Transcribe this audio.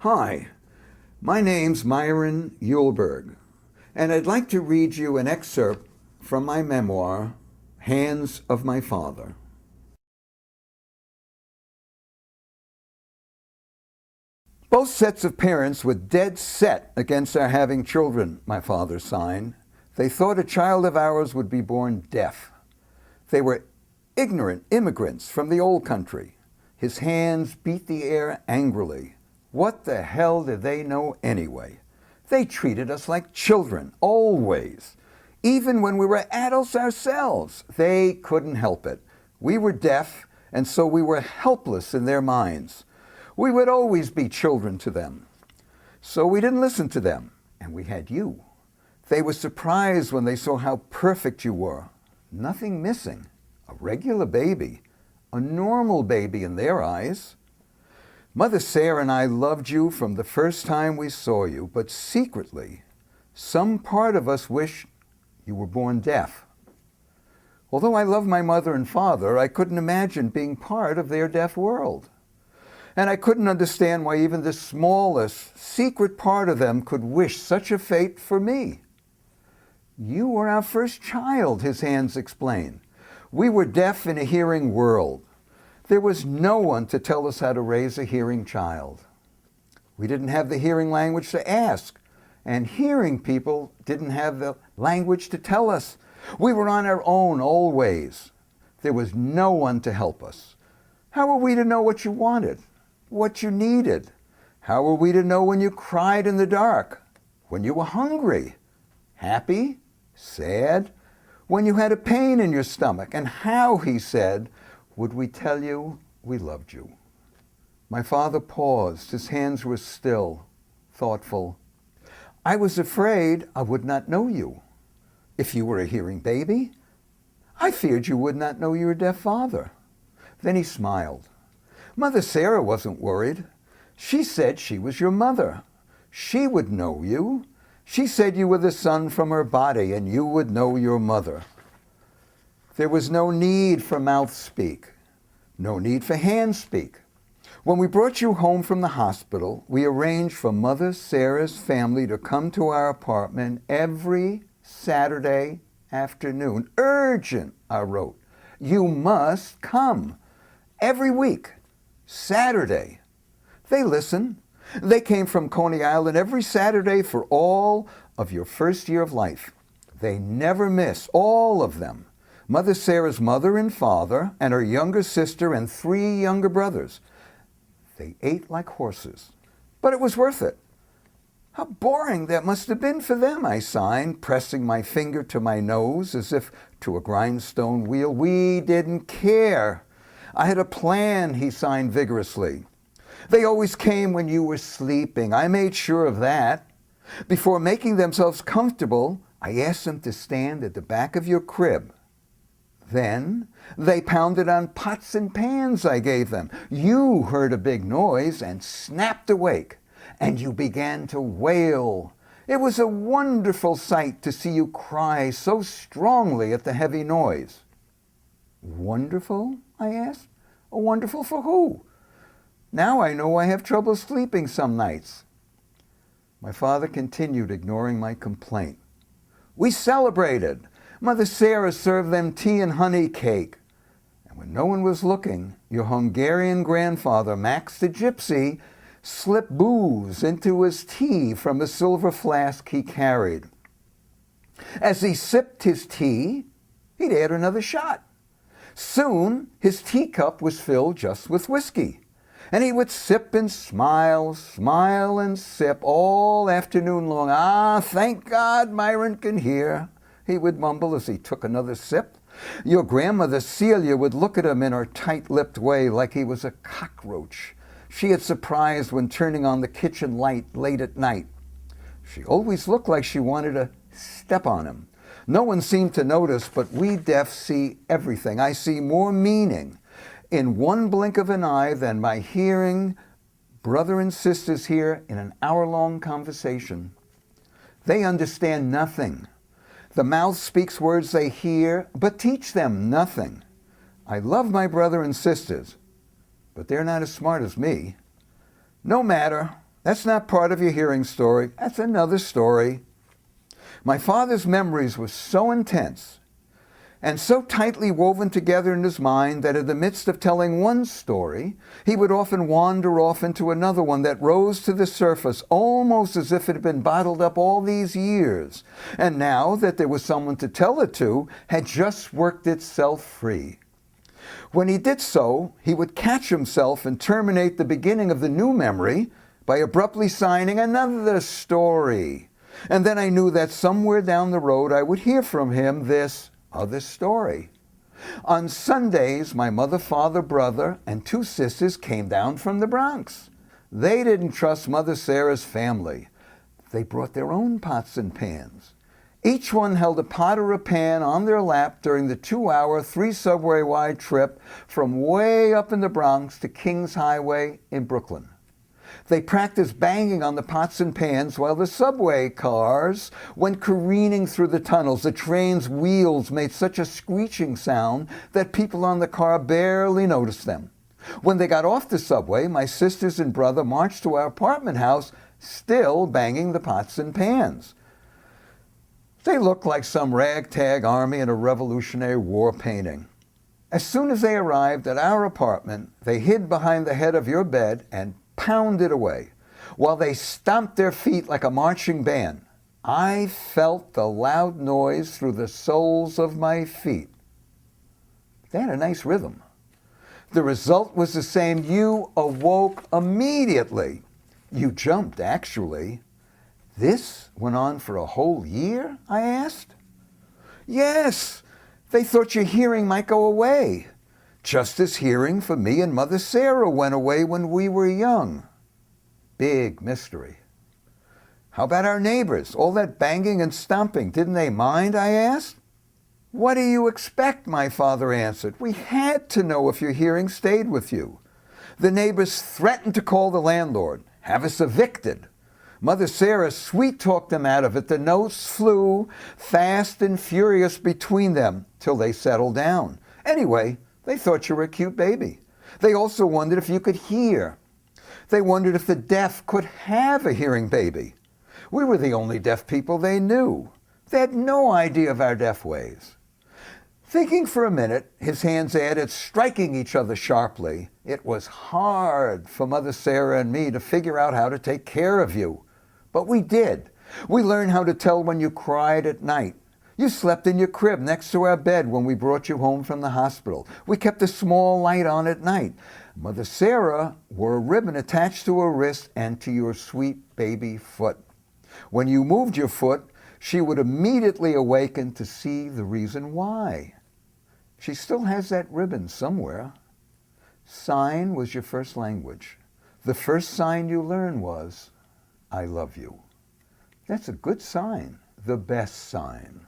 Hi, my name's Myron Uhlberg, and I'd like to read you an excerpt from my memoir, Hands of My Father. Both sets of parents were dead set against our having children, my father signed. They thought a child of ours would be born deaf. They were ignorant immigrants from the old country. His hands beat the air angrily. What the hell did they know anyway? They treated us like children, always. Even when we were adults ourselves, they couldn't help it. We were deaf, and so we were helpless in their minds. We would always be children to them. So we didn't listen to them, and we had you. They were surprised when they saw how perfect you were. Nothing missing. A regular baby. A normal baby in their eyes. Mother Sarah and I loved you from the first time we saw you, but secretly, some part of us wished you were born deaf. Although I love my mother and father, I couldn't imagine being part of their deaf world. And I couldn't understand why even the smallest, secret part of them could wish such a fate for me. You were our first child, his hands explained. We were deaf in a hearing world. There was no one to tell us how to raise a hearing child. We didn't have the hearing language to ask, and hearing people didn't have the language to tell us. We were on our own always. There was no one to help us. How were we to know what you wanted? What you needed? How were we to know when you cried in the dark? When you were hungry? Happy? Sad? When you had a pain in your stomach? And how, he said, would we tell you we loved you? My father paused. His hands were still, thoughtful. I was afraid I would not know you. If you were a hearing baby, I feared you would not know your deaf father. Then he smiled. Mother Sarah wasn't worried. She said she was your mother. She would know you. She said you were the son from her body, and you would know your mother. There was no need for mouth speak, no need for hand speak. When we brought you home from the hospital, we arranged for Mother Sarah's family to come to our apartment every Saturday afternoon. Urgent, I wrote. You must come. Every week. Saturday. They listened. They came from Coney Island every Saturday for all of your first year of life. They never miss, all of them. Mother Sarah's mother and father, and her younger sister and 3 younger brothers. They ate like horses. But it was worth it. How boring that must have been for them, I signed, pressing my finger to my nose as if to a grindstone wheel. We didn't care. I had a plan, he signed vigorously. They always came when you were sleeping. I made sure of that. Before making themselves comfortable, I asked them to stand at the back of your crib. Then they pounded on pots and pans I gave them. You heard a big noise and snapped awake, and you began to wail. It was a wonderful sight to see you cry so strongly at the heavy noise. Wonderful? I asked. Wonderful for who? Now I know I have trouble sleeping some nights. My father continued, ignoring my complaint. We celebrated. Mother Sarah served them tea and honey cake. And when no one was looking, your Hungarian grandfather, Max the Gypsy, slipped booze into his tea from a silver flask he carried. As he sipped his tea, he'd add another shot. Soon, his teacup was filled just with whiskey, and he would sip and smile, smile and sip all afternoon long. Ah, thank God Myron can hear, he would mumble as he took another sip. Your grandmother Celia would look at him in her tight-lipped way like he was a cockroach she had surprised when turning on the kitchen light late at night. She always looked like she wanted to step on him. No one seemed to notice, but we deaf see everything. I see more meaning in one blink of an eye than my hearing brother and sisters hear in an hour-long conversation. They understand nothing. The mouth speaks words they hear, but teach them nothing. I love my brother and sisters, but they're not as smart as me. No matter, That's not part of your hearing story. That's another story. My father's memories were so intense and so tightly woven together in his mind that in the midst of telling one story, he would often wander off into another one that rose to the surface almost as if it had been bottled up all these years, and now that there was someone to tell it to, had just worked itself free. When he did so, he would catch himself and terminate the beginning of the new memory by abruptly signing another story. And then I knew that somewhere down the road I would hear from him this other story. On Sundays, my mother, father, brother, and 2 sisters came down from the Bronx. They didn't trust Mother Sarah's family. They brought their own pots and pans. Each one held a pot or a pan on their lap during the 2-hour, 3-subway-wide trip from way up in the Bronx to Kings Highway in Brooklyn. They practiced banging on the pots and pans while the subway cars went careening through the tunnels. The train's wheels made such a screeching sound that people on the car barely noticed them. When they got off the subway, my sisters and brother marched to our apartment house, still banging the pots and pans. They looked like some ragtag army in a Revolutionary War painting. As soon as they arrived at our apartment, they hid behind the head of your bed and pounded away, while they stomped their feet like a marching band. I felt the loud noise through the soles of my feet. They had a nice rhythm. The result was the same. You awoke immediately. You jumped, actually. This went on for a whole year? I asked. Yes, they thought your hearing might go away, just as hearing for me and Mother Sarah went away when we were young. Big mystery. How about our neighbors? All that banging and stomping, didn't they mind? I asked. What do you expect? My father answered. We had to know if your hearing stayed with you. The neighbors threatened to call the landlord, have us evicted. Mother Sarah sweet-talked them out of it. The notes flew fast and furious between them till they settled down. Anyway, they thought you were a cute baby. They also wondered if you could hear. They wondered if the deaf could have a hearing baby. We were the only deaf people they knew. They had no idea of our deaf ways. Thinking for a minute, his hands added, striking each other sharply. It was hard for Mother Sarah and me to figure out how to take care of you. But we did. We learned how to tell when you cried at night. You slept in your crib next to our bed when we brought you home from the hospital. We kept a small light on at night. Mother Sarah wore a ribbon attached to her wrist and to your sweet baby foot. When you moved your foot, she would immediately awaken to see the reason why. She still has that ribbon somewhere. Sign was your first language. The first sign you learned was, I love you. That's a good sign, the best sign.